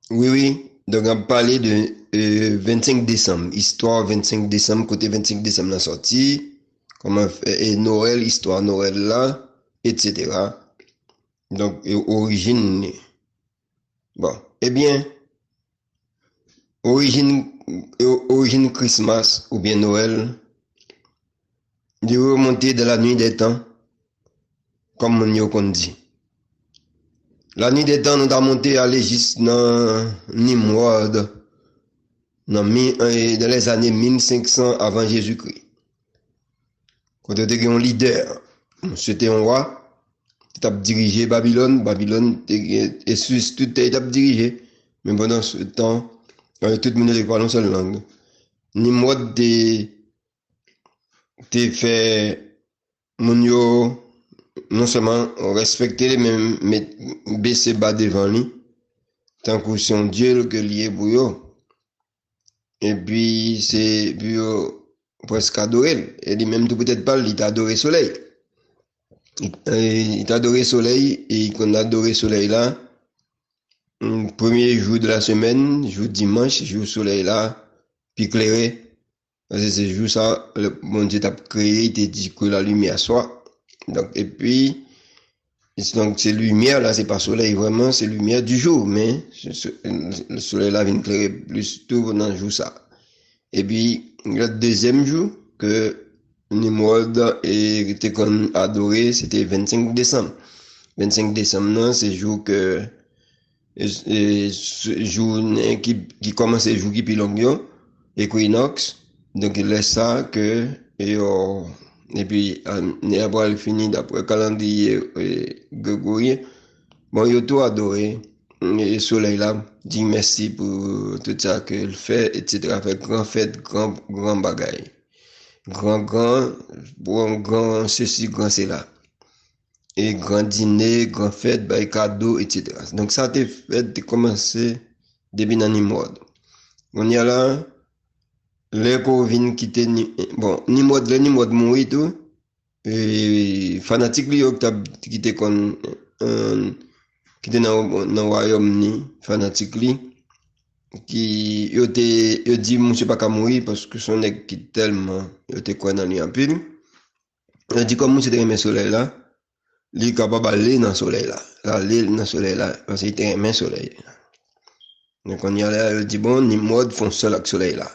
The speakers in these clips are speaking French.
Oui, oui. Donc, on va parler de 25 décembre. Histoire 25 décembre, côté 25 décembre, la sortie. Comment faire, et Noël, histoire Noël là, etc. Donc, origine. Bon. Eh bien, origine, origine Christmas ou bien Noël, de remonter de la nuit des temps, comme on dit. La nuit des temps, nous avons monté à l'Égypte dans Nimrod, dans les années 1500 avant Jésus-Christ. Quand tu étais un leader, c'était un roi, tu as dirigé Babylone, Babylone, et surtout tu as dirigé. Mais pendant ce temps, tout le monde parle une seule langue. Nimrod t'es fait, mon yo, non seulement respecter les mêmes, mais baisser bas devant lui, tant que son Dieu que lié pour eux. Et puis, c'est, puis, presque adoré. Et lui-même, tout peut-être pas, il t'a adoré le soleil. Il t'a adoré le soleil, et qu'on a adoré le soleil là, premier jour de la semaine, jour dimanche, jour soleil là, puis éclairé. Parce que c'est jour ça, le bon Dieu t'a créé, il t'a dit que la lumière soit. Donc, et puis, donc, c'est lumière là, c'est pas soleil vraiment, c'est lumière du jour, mais le soleil là vient éclairer plus tout pendant le jour ça. Et puis, le deuxième jour que Nimrod était adoré, c'était 25 décembre. 25 décembre, non, c'est jour que, jour qui commence le jour qui plus long, équinoxe. Donc, il laisse ça que, et puis, après, il finit d'après le calendrier grégorien. Bon, il a tout adoré. Et le soleil là, dit merci pour tout ça qu'il fait, etc. Fait grand fête, grand bagaille. Grand, bon, grand ceci, grand cela. Et grand dîner, grand fête, bah, cadeau, etc. Donc ça, t'es fait, t'es commencé depuis dans Nimrod. On y a là, les Corvines qui étaient, bon, Nimrod mourit tout, et fanatique, lui, qui était comme, qui était dans le royaume, ni, fanatique, lui, qui, il dit, monsieur pas qu'à mourir parce que son nègre qui tellement, il était quoi dans lui en pile. Il dit, comme monsieur était le soleil là, il est capable d'aller dans le soleil là, aller dans le soleil là, parce qu'il était un soleil. Donc on y allait, il dit, bon, ni mode font seul avec le soleil là.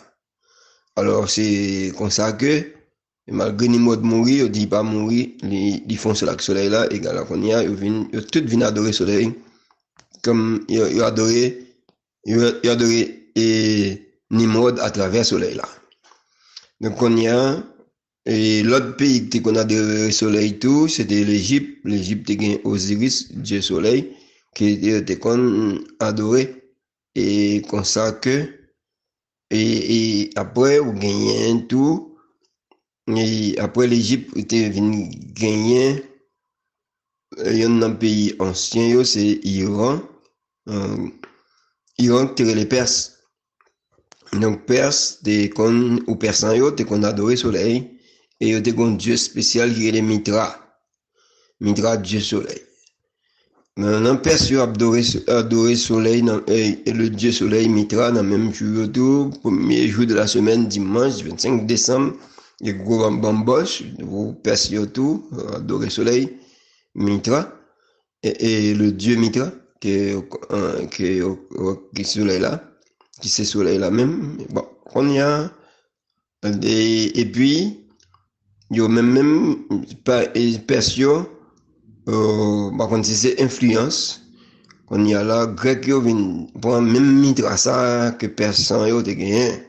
Alors c'est comme ça que, malgré ni mode mourir, il dit pas mourir, ils font seul avec le soleil là, et là, qu'on y a, ils tout viennent adorer le soleil, comme ils adoraient, ils adoraient, et Nimrod à travers le soleil là. Donc on y a, et l'autre pays qu'on a de soleil tout, c'était l'Égypte. L'Égypte était Osiris, Dieu soleil, qui était qu'on adoré. Et comme ça que, et après, on gagnait tout. Et après, l'Égypte était venu gagner, il y a un pays ancien, c'est Iran. Iran, qui les Perses. Donc, Perse, ou Persan, t'es qu'on adoré soleil. Et il y a un dieu spécial qui est le Mitra. Mitra, dieu soleil. Maintenant, Perse a adoré soleil, et le dieu soleil Mitra, dans le même jour, tout, premier jour de la semaine, dimanche, 25 décembre, il y a gros bamboche, vous Perse tout, adoré soleil, Mitra, et le dieu Mitra, qui est soleil là, qui c'est soleil là même. Bon, on y a, et puis, il y a même Persio, par contre, c'est influence. On y a là, grec, yo vin, pour même Mitra, ça, que personne yo te gagné.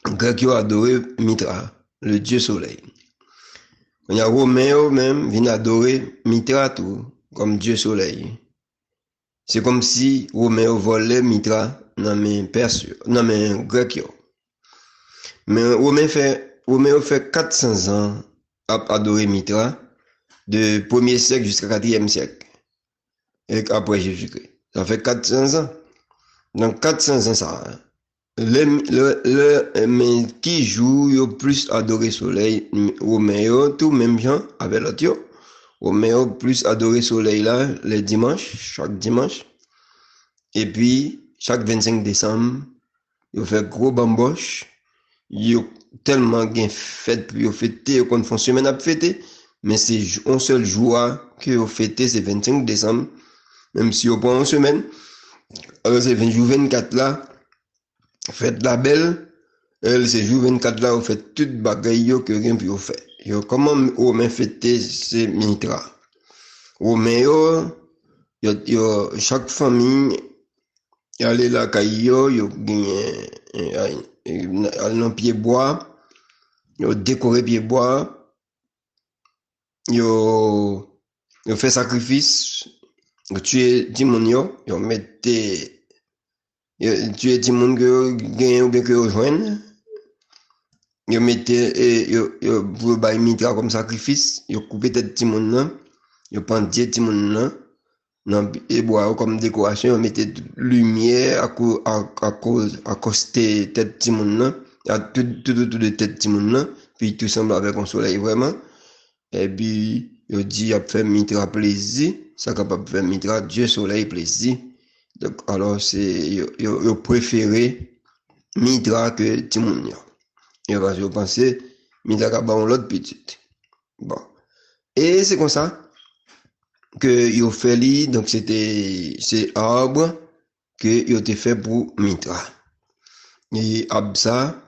Grec, yo adoré Mitra, le dieu soleil. On y a Romain, même, vin adorer Mitra, tout, comme dieu soleil. C'est comme si Romain volait Mitra, dans mes Persiens, dans mes Grecs, yo. Mais Romain fait 400 ans à adorer Mitra, de 1er siècle jusqu'à 4e siècle, et après Jésus-Christ. Ça fait 400 ans. Donc 400 ans, ça. Mais qui joue, yo plus adoré soleil, Roméo, tout même gens, avec l'autre, yo. Roméo plus adoré soleil là, les dimanches, chaque dimanche. Et puis, chaque 25 décembre, ils fait gros bamboche. Ils ont tellement bien fait pour ils fêter, qu'on font semaine à fêter. Mais c'est un seul jour que vous fêtez, c'est 25 décembre. Même si vous prend une semaine. Alors, c'est jour 24 là, faites la belle. C'est jour 24 là, vous faites toute bagaille que rien puis vous fait. Comment vous même fêter ces mitra? Au meilleur, chaque famille, aller la caillou, yo gagne un pied bois, yo décorer pied bois, yo fait sacrifice, yo tuer timon yo mette tuer timon que gagne ou bien que yo joindre, yo mette yo pour bailler mitra comme sacrifice, yo couper tête timon là, yo prendre timon là. Non, et bois comme décoration, on mettait lumière à côté tête timon à tout de tête timon puis tout semble avec un soleil vraiment. Et puis, il dit, a fait mitra plaisir, ça capable de faire mitra Dieu soleil plaisir. Donc, alors, c'est, il préféré mitra que timon. Et parce que je pensais, mitra capable l'autre petite. Bon. Et c'est comme ça que yo fait li, donc c'est arbre que yo te fait pour mitra. Et ça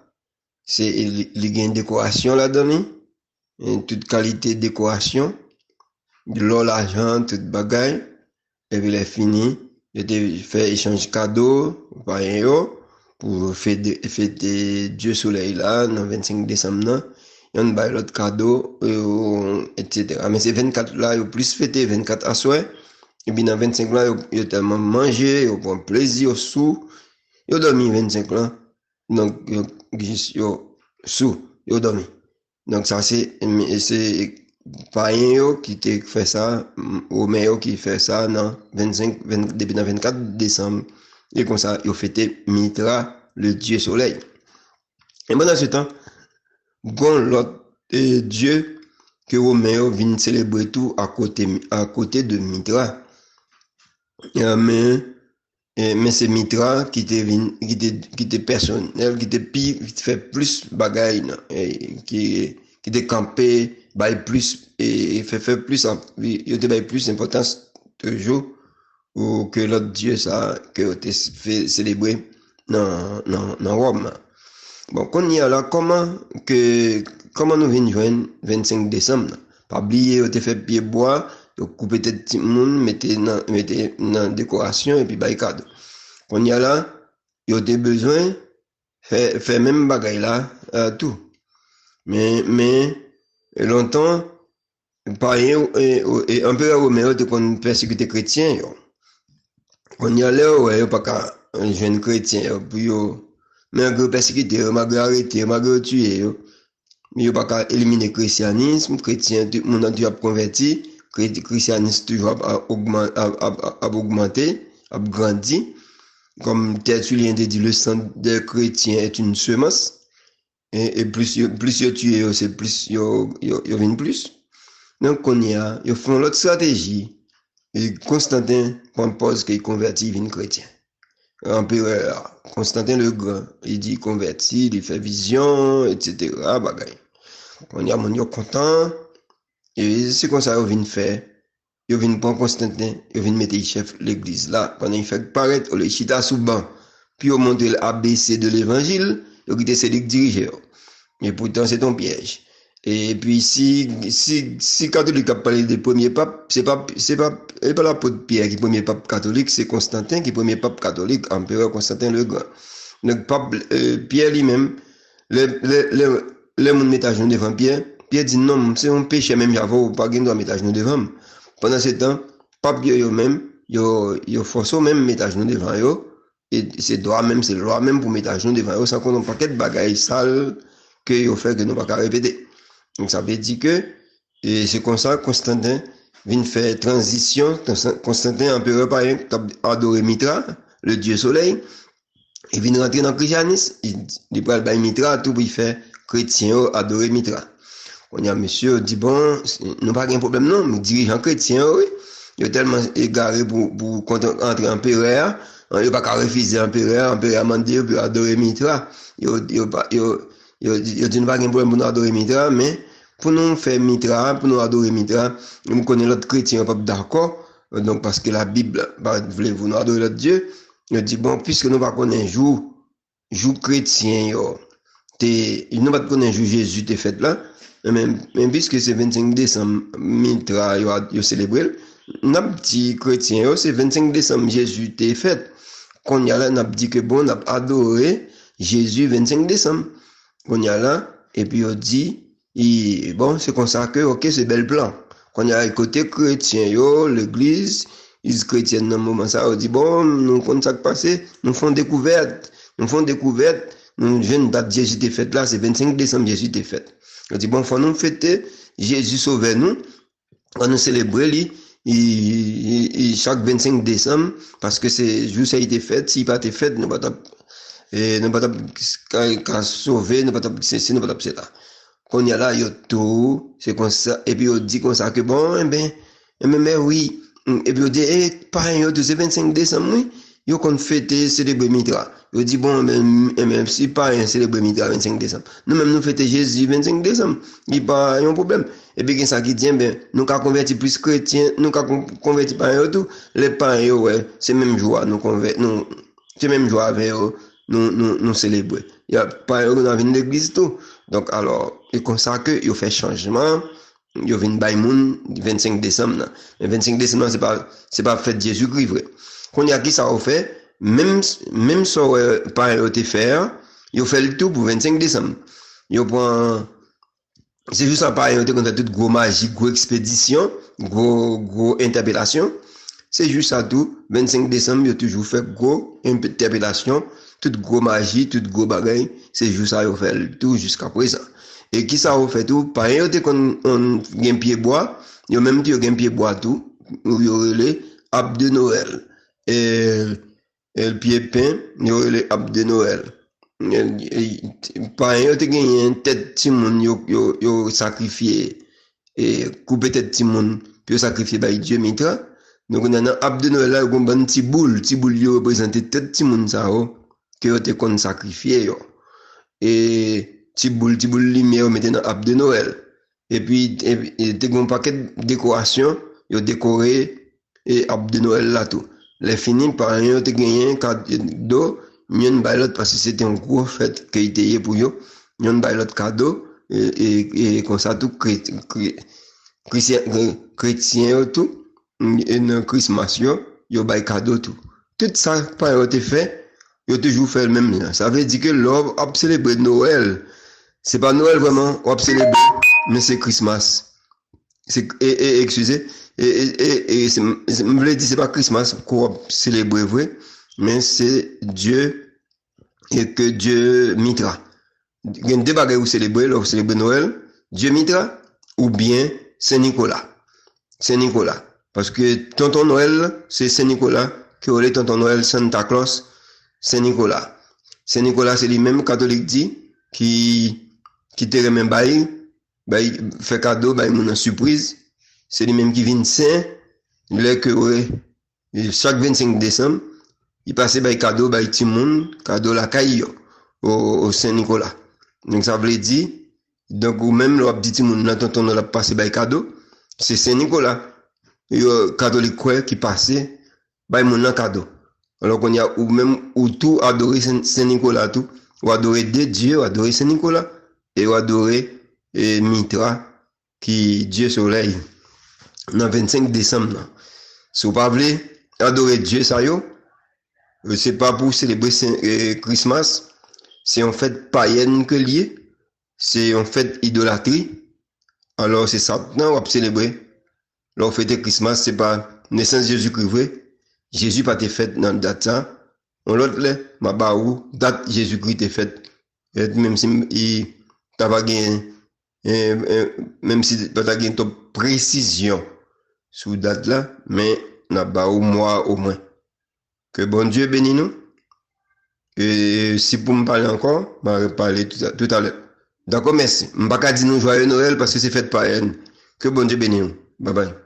c'est les gain décoration là-dedans, toute qualité de décoration, de l'or, l'argent, toute bagaille, et puis les fini, yo te fait échange cadeau, par yo, pour fêter Dieu soleil là, le 25 décembre là. On bail l'autre cadeau, etc. Mais c'est 24 là, il plus fêté 24 à soir. Et puis dans 25 là, il tellement mangé, il prend plaisir au sous. Il dormi 25 là. Donc, il sous, il dormi. Donc ça c'est païen qui te fait ça, ou meilleur qui fait ça dans 25, depuis dans 24 décembre. Et comme ça, il fêté Mitra, le dieu soleil. Et pendant ce temps, gon l'autre Dieu que Roméo vient célébrer tout à côté de Mitra. Mais c'est Mitra qui te personnel, qui fait plus bagaille, qui te campé, bail plus, et fait plus, il te bail plus d'importance toujours, ou que l'autre Dieu ça, que te fait célébrer dans Rome. Bon, qu'on y a là, comment nous venons joindre 25 décembre? Pas oublier, on te fait pied bois, on coupe tête petit monde, mettez dans décoration et puis bail cadeau. Qu'on y a là, on a besoin, faire même bagaille là, tout. Mais, longtemps, pareil, et un peu à Roméo, de qu'on persécuté chrétien, on y a là, ouais, pas qu'à un jeune chrétien, puis mais un persécuté, malgré arrêté, malgré tué, mais il n'y a pas qu'à éliminer le christianisme, chrétien, tout le monde a dû convertir, christianisme toujours a augmenté, a grandi. Comme Tertullien dit, le sang des chrétiens est une semence, et plus il tué, c'est plus il vient plus. Donc, ils font l'autre stratégie, et Constantin propose qu'il convertit, il vient chrétien. Empereur Constantin le Grand, il dit converti, il fait vision, etc. Bagaille. On y a mon content, et c'est comme ça qu'il vient faire. Il vient prendre Constantin, il vient mettre chef l'église là, pendant il fait paraître le chita sous banc, puis il montre l'ABC de l'évangile, il dit c'est lui qui dirige. Et pourtant c'est un piège. Et puis si catholique a parlé des premiers papes, c'est pas l'apôtre Pierre qui est premier pape catholique, c'est Constantin qui est premier pape catholique, empereur Constantin le Grand. Le pape Pierre lui-même, les gens mettent à genoux devant Pierre. Pierre dit non, c'est un péché même j'avoue, pas qu'il doit mettre à genoux devant. Pendant ce temps, pape Pierre même, il force même mettre à genoux devant eux. Et c'est droit même, c'est le droit même pour mettre à genoux devant eux, sans qu'on ait un paquet de bagailles sales que ils fait que nous pas qu'à répéter. Donc ça veut dire que et c'est comme ça Constantin vient faire transition. Constantin, empereur païen, adoré Mitra, le dieu soleil, il vient rentrer dans le christianisme, il prend le Mitra, tout pour faire chrétien, adorer Mitra. On y a monsieur dit bon, nous pas de problème non, mais dirigeant chrétien, oui, il est tellement égaré pour entrer empereur, Il pas qu'à refuser l'empereur m'a dit pour adorer Mitra. Il dit pas qu'il problème pour nous adorer Mitra, mais pour nous faire Mitra, pour nous adorer Mitra, nous connaissons l'autre chrétien pas d'accord. Donc parce que la Bible voulez-vous nous adorer l'autre Dieu, il dit bon puisque nous pas connaissons jour chrétien nous pas connaissons jour Jésus t'est fait là, même puisque c'est 25 décembre Mitra yo célébrer, n'a petit chrétien c'est 25 décembre Jésus t'est fait. Qu'on y a là n'a dit que bon n'a adoré Jésus 25 décembre. Qu'on y a là et puis on dit bon c'est comme ça que OK c'est bel plan. Qu'on y a côté chrétien l'église ils chrétienne dans moment ça on dit bon nous comme ça passé nous font découverte nous jeune date Jésus t'est fait là c'est 25 décembre Jésus t'est fait. On dit bon faut nous fêter Jésus sauver nous on nous célébrer chaque 25 décembre parce que c'est jour ça a été fait si pas été fait nous pas sauver nous pas c'est nous pas c'est là qu'on y a là yo tout c'est comme ça et puis on dit comme ça que bon mais oui et puis on dit pareil c'est 25 décembre oui yo qu'on fêter célébrer Mitra yo dit bon même si pas célébrer Mitra 25 décembre nous même nous fêter Jésus 25 décembre il pas un problème et puis ça qui dit nous qu'a converti plus chrétien nous qu'a converti pas tout les parents ouais c'est même joie nous converti nous c'est même joie avec eux nous célébrer il y a pas dans une église tout donc alors et comme ça que il fait changement il vient by moun 25 décembre mais 25 décembre c'est pas fête Jésus-Christ vrai qu'on y a qui ça au fait même ça pas été faire il fait le tout pour 25 décembre il prend c'est juste ça pareil on a toute gros magie gros expédition gros interpellation c'est juste ça tout 25 décembre il toujours fait gros interpellation toute gros magie toute gros bagaille c'est juste ça il fait le tout jusqu'à présent et qui ça fait tout pareil on gagne pied bois il même dit gagne pied bois tout il y aurait les arbre de Noël et le pied peint il y aurait les arbre de Noël pareil on gagne une tête timon yo sacrifié et couper tête timon puis sacrifier by Dieu Mitra donc on a un arbre de Noël là on a un petit boule yo représente tête timon ça que on te kon sacrifié yo et petit boule lumière mettait dans arbre de Noël et puis te gon paquet décoration yo décoré et arbre de Noël là tout les fini par rien te gagné cadeau ñun bay l'autre parce que c'était un gros fête qui était pour yo ñun bay l'autre cadeau et comme ça tout chrétien tout et dans Christmas yo bay cadeau tout ça pas été fait yo toujours fait le même ça veut dire que l'homme a célébré Noël c'est pas Noël vraiment on a célébré mais c'est Christmas c'est excusez et je me dis c'est pas Christmas qu'on célébrer vrai mais c'est Dieu et que Dieu Mitra il y a deux bagages où célébrer Noël Dieu Mitra ou bien Saint-Nicolas parce que tonton Noël c'est Saint-Nicolas que on est tonton Noël Santa Claus Saint-Nicolas c'est lui-même catholique dit qui te remet bail fait cadeau bail mon surprise c'est lui-même qui vient saint là que chaque 25 décembre il passe bail cadeau bail tout monde cadeau la caille au Saint-Nicolas donc ça veut dire donc ou même le petit monde là tonton on l'a passé bail cadeau c'est Saint-Nicolas catholique quoi qui passait bail mon cadeau alors qu'on y a ou même ou tout adorer Saint-Nicolas tout ou adorer Dieu ou adorer Saint-Nicolas et ou adorer Mitra qui Dieu soleil dans 25 décembre si vous pas voulez adorer Dieu ça yo c'est pas pour célébrer Christmas c'est en fait païenne que lié c'est en fait idolâtrie alors c'est ça on va célébrer alors fêter Christmas c'est pas naissance Jésus-Christ Jésus pas été fait dans date ça on l'autre là ma baou date Jésus-Christ est fait même si il t'a pas gagné même si pas gagné une précision sous date là mais n'a baou mois au moins que bon Dieu bénisse nous et si pour me parler encore va parler tout à l'heure d'accord merci m'pas dire nous joyeux Noël parce que c'est fête païenne que bon Dieu bénisse nous bye bye